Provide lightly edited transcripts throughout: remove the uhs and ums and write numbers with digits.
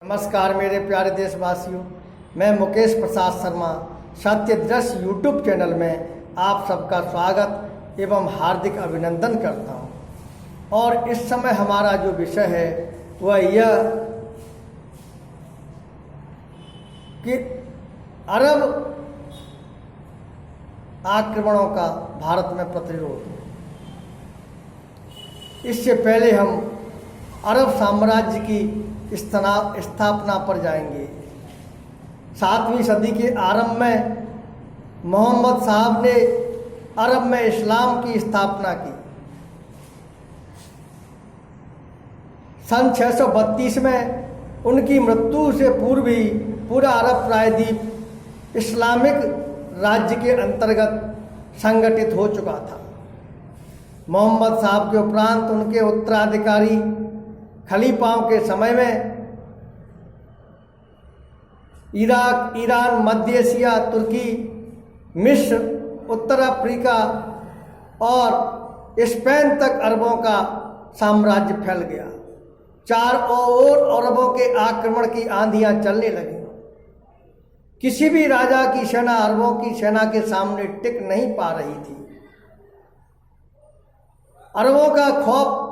नमस्कार मेरे प्यारे देशवासियों, मैं मुकेश प्रसाद शर्मा सत्य दृश्य यूट्यूब चैनल में आप सबका स्वागत एवं हार्दिक अभिनंदन करता हूं। और इस समय हमारा जो विषय है वह यह कि अरब आक्रमणों का भारत में प्रतिरोध। इससे पहले हम अरब साम्राज्य की स्थापना पर जाएंगे। 7वीं सदी के आरंभ में मोहम्मद साहब ने अरब में इस्लाम की स्थापना की। सन 632 में उनकी मृत्यु से पूर्व ही पूरा अरब प्रायद्वीप इस्लामिक राज्य के अंतर्गत संगठित हो चुका था। मोहम्मद साहब के उपरांत उनके उत्तराधिकारी खलीफाओं के समय में इराक, ईरान, मध्य एशिया, तुर्की, मिस्र, उत्तर अफ्रीका और स्पेन तक अरबों का साम्राज्य फैल गया। चारों ओर अरबों के आक्रमण की आंधियां चलने लगी। किसी भी राजा की सेना अरबों की सेना के सामने टिक नहीं पा रही थी। अरबों का खौफ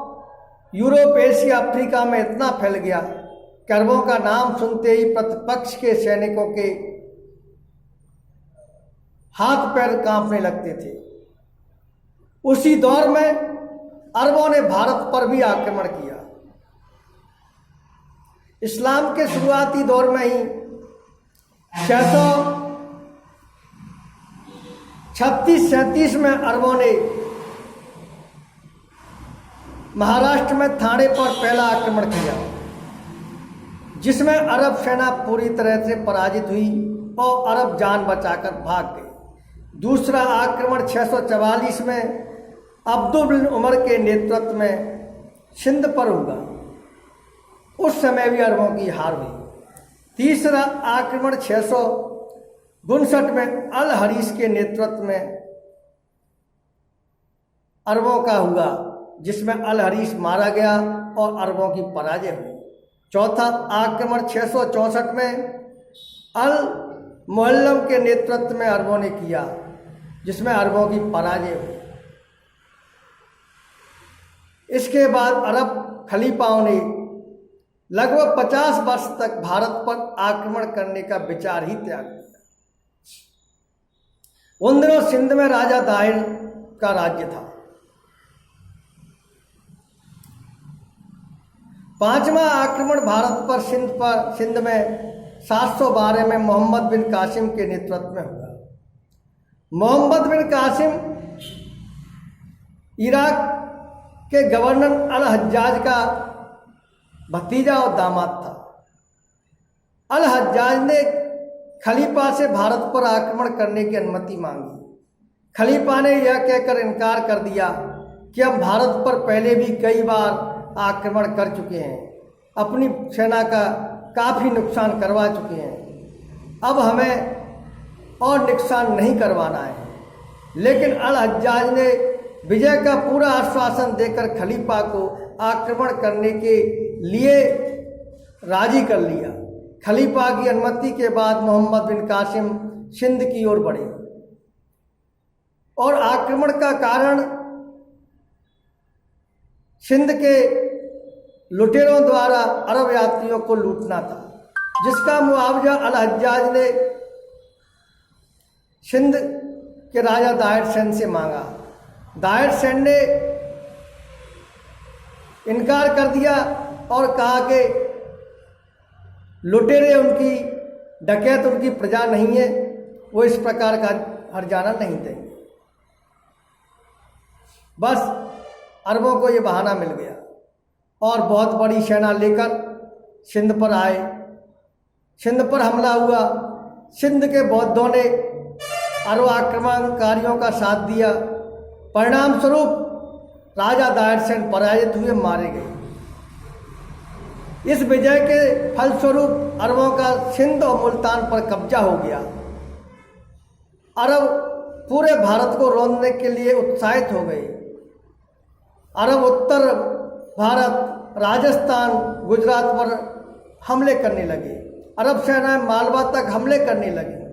यूरोप, एशिया, अफ्रीका में इतना फैल गया कि अरबों का नाम सुनते ही प्रतिपक्ष के सैनिकों के हाथ पैर कांपने लगते थे। उसी दौर में अरबों ने भारत पर भी आक्रमण किया। इस्लाम के शुरुआती दौर में ही 636-37 में अरबों ने महाराष्ट्र में थाने पर पहला आक्रमण किया, जिसमें अरब सेना पूरी तरह से पराजित हुई और अरब जान बचाकर भाग गए। दूसरा आक्रमण 644 में अब्दुल बिन उमर के नेतृत्व में सिंध पर हुआ। उस समय भी अरबों की हार हुई। तीसरा आक्रमण 659 में अल हरीस के नेतृत्व में अरबों का हुआ, जिसमें अल हरीस मारा गया और अरबों की पराजय हुई। चौथा आक्रमण 664 में अल मुअल्लम के नेतृत्व में अरबों ने किया, जिसमें अरबों की पराजय हुई। इसके बाद अरब खलीफाओं ने लगभग 50 वर्ष तक भारत पर आक्रमण करने का विचार ही त्याग दिया। उन दिनों सिंध में राजा दाहिर का राज्य था। पांचवा आक्रमण भारत पर सिंध में 712 में मोहम्मद बिन कासिम के नेतृत्व में हुआ। मोहम्मद बिन कासिम इराक के गवर्नर अल हज्जाज का भतीजा और दामाद था। अल हज्जाज ने खलीफा से भारत पर आक्रमण करने की अनुमति मांगी। खलीफा ने यह कहकर इनकार कर दिया कि हम भारत पर पहले भी कई बार आक्रमण कर चुके हैं, अपनी सेना का काफ़ी नुकसान करवा चुके हैं, अब हमें और नुकसान नहीं करवाना है। लेकिन अल हज्जाज ने विजय का पूरा आश्वासन देकर खलीफा को आक्रमण करने के लिए राजी कर लिया। खलीफा की अनुमति के बाद मोहम्मद बिन कासिम सिंध की ओर बढ़े और आक्रमण का कारण सिंध के लुटेरों द्वारा अरब यात्रियों को लूटना था, जिसका मुआवजा अल हज्जाज ने सिंध के राजा दाहिर सेन से मांगा। दाहिर सेन ने इनकार कर दिया और कहा कि लुटेरे उनकी डकैत उनकी प्रजा नहीं है, वो इस प्रकार का हर्जाना नहीं देंगे। बस अरबों को ये बहाना मिल गया और बहुत बड़ी सेना लेकर सिंध पर आए। सिंध पर हमला हुआ। सिंध के बौद्धों ने अरब आक्रमणकारियों का साथ दिया। परिणाम स्वरूप राजा दाहिर सेन पराजित हुए, मारे गए। इस विजय के फलस्वरूप अरबों का सिंध और मुल्तान पर कब्जा हो गया। अरब पूरे भारत को रौंदने के लिए उत्साहित हो गए। अरब उत्तर भारत, राजस्थान, गुजरात पर हमले करने लगे, अरब सेनाएं मालवा तक हमले करने लगी।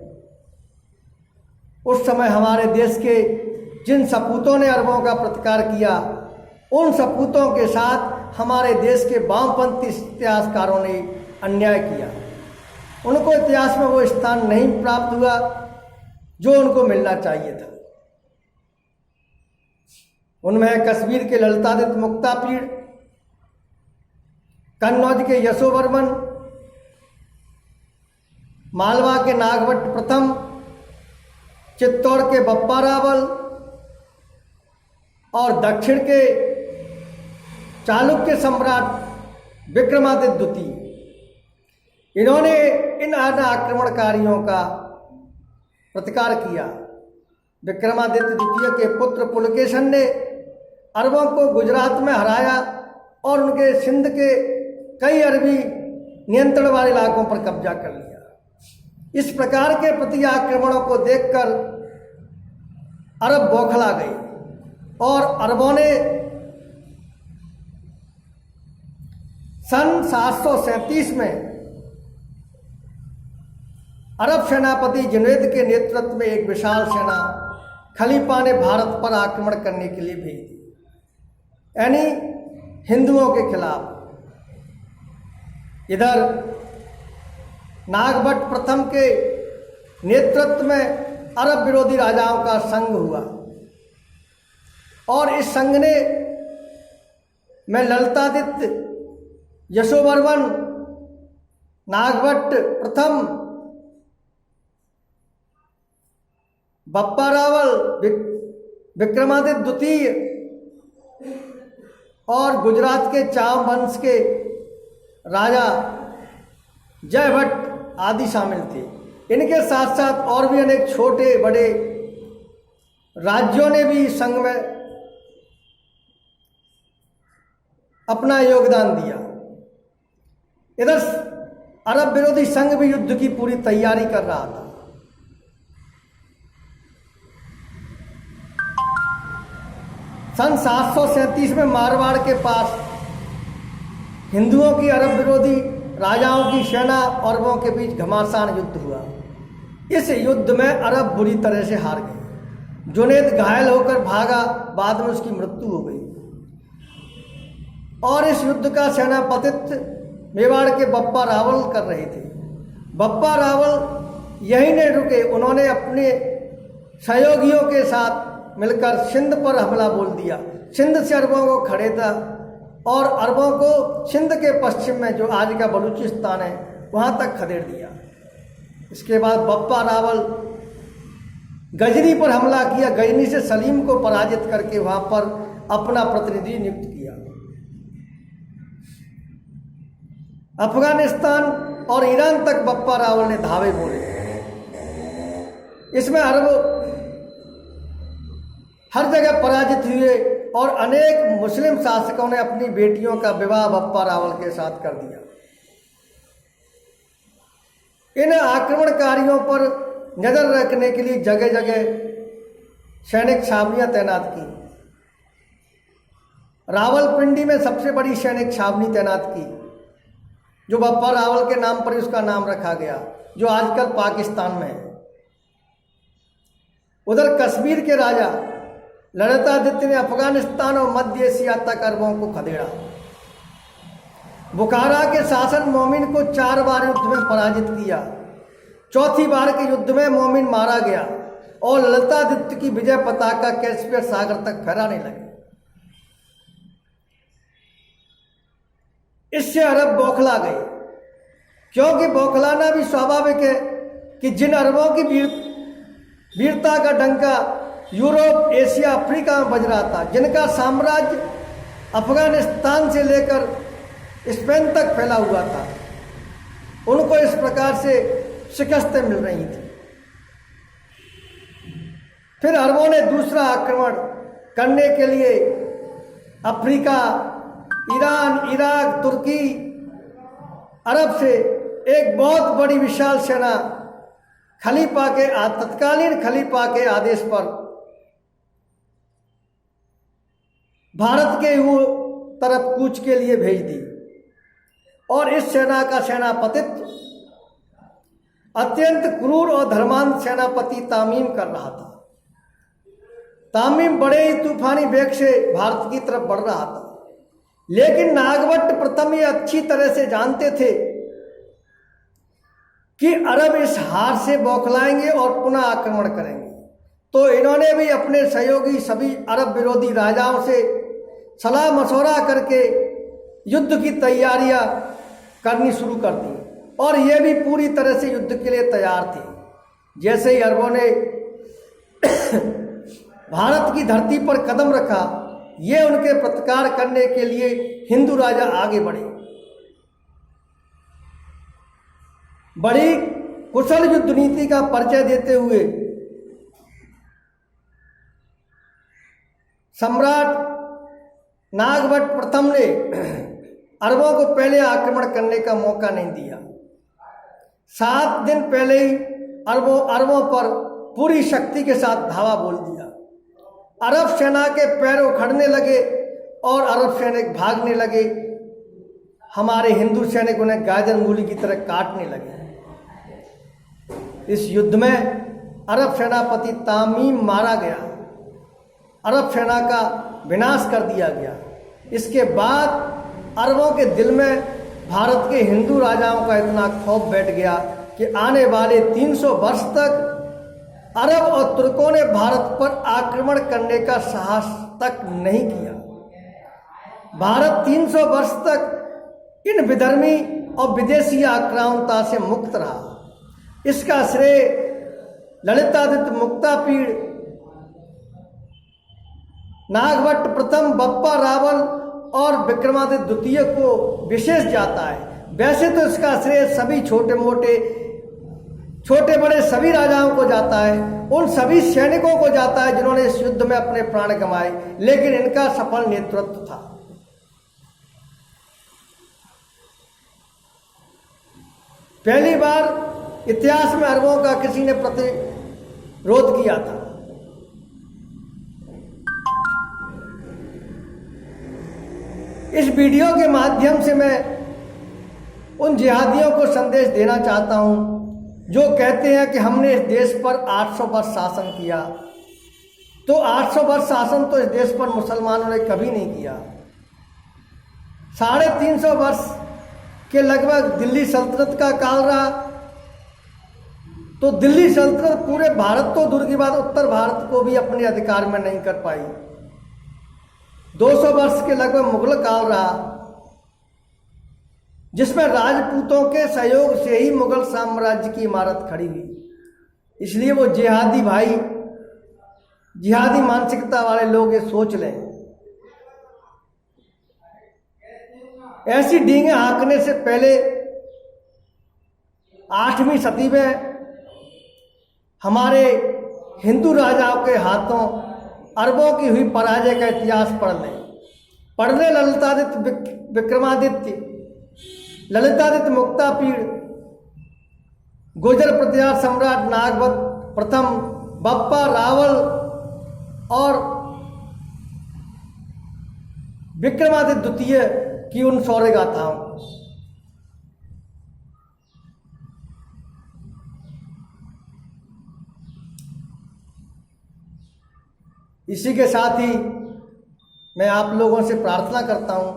उस समय हमारे देश के जिन सपूतों ने अरबों का प्रतिकार किया, उन सपूतों के साथ हमारे देश के वामपंथी इतिहासकारों ने अन्याय किया। उनको इतिहास में वो स्थान नहीं प्राप्त हुआ जो उनको मिलना चाहिए था। उनमें कश्मीर के ललितादित्य मुक्तापीड़, कन्नौज के यशोवर्मन, मालवा के नागभट्ट प्रथम, चित्तौड़ के बप्पा रावल और दक्षिण के चालुक्य सम्राट विक्रमादित्य द्वितीय, इन्होंने इन आक्रमणकारियों का प्रतिकार किया। विक्रमादित्य द्वितीय के पुत्र पुलकेशन ने अरबों को गुजरात में हराया और उनके सिंध के कई अरबी नियंत्रण वाले इलाकों पर कब्जा कर लिया। इस प्रकार के प्रति आक्रमणों को देखकर अरब बौखला गए और अरबों ने सन 737 में अरब सेनापति जुनैद के नेतृत्व में एक विशाल सेना खलीफा ने भारत पर आक्रमण करने के लिए भेज दी, यानी हिंदुओं के खिलाफ। इधर नागभट्ट प्रथम के नेतृत्व में अरब विरोधी राजाओं का संघ हुआ और इस संघ ने में ललितादित्य, यशोवर्मन, नागभट्ट प्रथम, बप्पा रावल, विक्रमादित्य द्वितीय और गुजरात के चाम वंश के राजा जयभट्ट आदि शामिल थे। इनके साथ साथ और भी अनेक छोटे बड़े राज्यों ने भी संघ में अपना योगदान दिया। इधर अरब विरोधी संघ भी युद्ध की पूरी तैयारी कर रहा था। सन 737 में मारवाड़ के पास हिंदुओं की अरब विरोधी राजाओं की सेना और अरबों के बीच घमासान युद्ध हुआ। इस युद्ध में अरब बुरी तरह से हार गए। जुनैद घायल होकर भागा, बाद में उसकी मृत्यु हो गई और इस युद्ध का सेनापतित्व मेवाड़ के बप्पा रावल कर रहे थे। बप्पा रावल यहीं नहीं रुके, उन्होंने अपने सहयोगियों के साथ मिलकर सिंध पर हमला बोल दिया। सिंध से अरबों को खड़ेदा और अरबों को सिंध के पश्चिम में जो आज का बलूचिस्तान है वहाँ तक खदेड़ दिया। इसके बाद बप्पा रावल गजनी पर हमला किया। गजनी से सलीम को पराजित करके वहाँ पर अपना प्रतिनिधि नियुक्त किया। अफगानिस्तान और ईरान तक बप्पा रावल ने धावे बोले। इसमें अरब हर जगह पराजित हुए और अनेक मुस्लिम शासकों ने अपनी बेटियों का विवाह बप्पा रावल के साथ कर दिया। इन आक्रमणकारियों पर नजर रखने के लिए जगह जगह सैनिक छावनियां तैनात की। रावलपिंडी में सबसे बड़ी सैनिक छावनी तैनात की, जो बप्पा रावल के नाम पर उसका नाम रखा गया, जो आजकल पाकिस्तान में है। उधर कश्मीर के राजा ललितादित्य ने अफगानिस्तान और मध्य एशिया तक अरबों को खदेड़ा। बुखारा के शासन मोमिन को 4 बार युद्ध में पराजित किया। चौथी बार के युद्ध में मोमिन मारा गया और ललितादित्य की विजय पताका कैस्पियन सागर तक फहराने लगे। इससे अरब बौखला गए, क्योंकि बौखलाना भी स्वाभाविक है कि जिन अरबों की वीरता का डंका यूरोप, एशिया, अफ्रीका में बज रहा था, जिनका साम्राज्य अफगानिस्तान से लेकर स्पेन तक फैला हुआ था, उनको इस प्रकार से शिकस्तें मिल रही थी। फिर अरबों ने दूसरा आक्रमण करने के लिए अफ्रीका, ईरान, इराक, तुर्की, अरब से एक बहुत बड़ी विशाल सेना खलीफा के तत्कालीन खलीफा के आदेश पर भारत के तरफ कूच के लिए भेज दी। और इस सेना का सेनापतित्व अत्यंत क्रूर और धर्मांध सेनापति तामीम कर रहा था। तामीम बड़े ही तूफानी वेग से भारत की तरफ बढ़ रहा था, लेकिन नागभट्ट प्रथम ये अच्छी तरह से जानते थे कि अरब इस हार से बौखलाएंगे और पुनः आक्रमण करेंगे। तो इन्होंने भी अपने सहयोगी सभी अरब विरोधी राजाओं से सलाह मशवरा करके युद्ध की तैयारियां करनी शुरू कर दी और ये भी पूरी तरह से युद्ध के लिए तैयार थे। जैसे ही अरबों ने भारत की धरती पर कदम रखा, ये उनके प्रतिकार करने के लिए हिंदू राजा आगे बढ़े। बड़ी कुशल युद्ध नीति का परिचय देते हुए सम्राट नागभट्ट प्रथम ने अरबों को पहले आक्रमण करने का मौका नहीं दिया। 7 दिन पहले ही अरबों पर पूरी शक्ति के साथ धावा बोल दिया। अरब सेना के पैर उखड़ने लगे और अरब सैनिक भागने लगे। हमारे हिंदू सैनिक उन्हें गाजर मूली की तरह काटने लगे। इस युद्ध में अरब सेनापति तामीम मारा गया, अरब सेना का विनाश कर दिया गया। इसके बाद अरबों के दिल में भारत के हिंदू राजाओं का इतना खौफ बैठ गया कि आने वाले 300 वर्ष तक अरब और तुर्कों ने भारत पर आक्रमण करने का साहस तक नहीं किया। भारत 300 वर्ष तक इन विधर्मी और विदेशी आक्रामकता से मुक्त रहा। इसका श्रेय ललितादित्य मुक्तापीड़, नागभट्ट प्रथम, बप्पा रावल और विक्रमादित्य द्वितीय को विशेष जाता है। वैसे तो इसका श्रेय सभी छोटे बड़े सभी राजाओं को जाता है, उन सभी सैनिकों को जाता है जिन्होंने इस युद्ध में अपने प्राण गंवाए, लेकिन इनका सफल नेतृत्व था। पहली बार इतिहास में अरबों का किसी ने प्रतिरोध किया था। इस वीडियो के माध्यम से मैं उन जिहादियों को संदेश देना चाहता हूं जो कहते हैं कि हमने इस देश पर 800 वर्ष शासन किया। तो 800 वर्ष शासन तो इस देश पर मुसलमानों ने कभी नहीं किया। 350 वर्ष के लगभग दिल्ली सल्तनत का काल रहा। तो दिल्ली सल्तनत पूरे भारत तो दूर की बात उत्तर भारत को भी अपने अधिकार में नहीं कर पाई। 200 वर्ष के लगभग मुगल काल रहा, जिसमें राजपूतों के सहयोग से ही मुगल साम्राज्य की इमारत खड़ी हुई। इसलिए वो जिहादी भाई, जिहादी मानसिकता वाले लोग ये सोच लें, ऐसी डींगे हाँकने से पहले 8वीं सदी में हमारे हिंदू राजाओं के हाथों अरबों की हुई पराजय का इतिहास पढ़ लें। ललितादित्य विक्रमादित्य, ललितादित्य मुक्तापीड़, गुर्जर प्रतिहार सम्राट नागभट्ट प्रथम, बप्पा रावल और विक्रमादित्य द्वितीय की उन शौर्य गाथाओं। इसी के साथ ही मैं आप लोगों से प्रार्थना करता हूं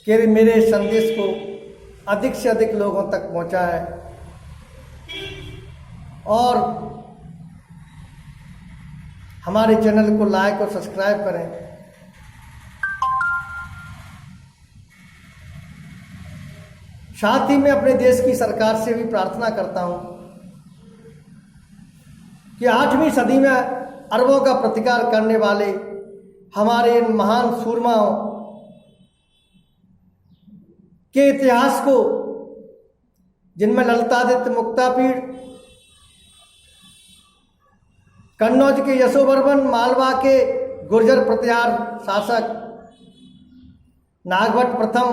कि मेरे संदेश को अधिक से अधिक लोगों तक पहुंचाए और हमारे चैनल को लाइक और सब्सक्राइब करें। साथ ही मैं अपने देश की सरकार से भी प्रार्थना करता हूं कि 8वीं सदी में अरबों का प्रतिकार करने वाले हमारे इन महान सूरमाओं के इतिहास को, जिनमें ललितादित्य मुक्तापीड़, कन्नौज के यशोवर्मन, मालवा के गुर्जर प्रतिहार शासक नागभट्ट प्रथम,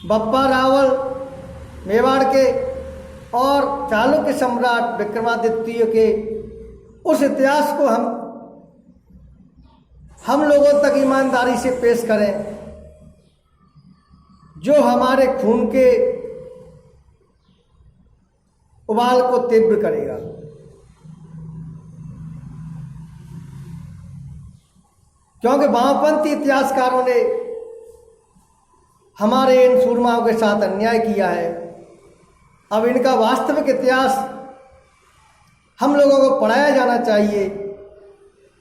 बप्पा रावल मेवाड़ के और चालुक्य सम्राट विक्रमादित्य के उस इतिहास को हम लोगों तक ईमानदारी से पेश करें, जो हमारे खून के उबाल को तीव्र करेगा। क्योंकि वामपंथी इतिहासकारों ने हमारे इन सूरमाओं के साथ अन्याय किया है। अब इनका वास्तविक इतिहास हम लोगों को पढ़ाया जाना चाहिए।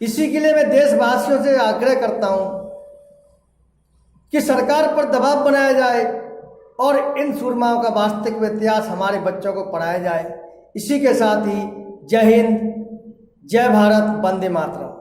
इसी के लिए मैं देशवासियों से आग्रह करता हूं कि सरकार पर दबाव बनाया जाए और इन सूरमाओं का वास्तविक इतिहास हमारे बच्चों को पढ़ाया जाए। इसी के साथ ही जय हिंद, जय भारत, वंदे मातरम।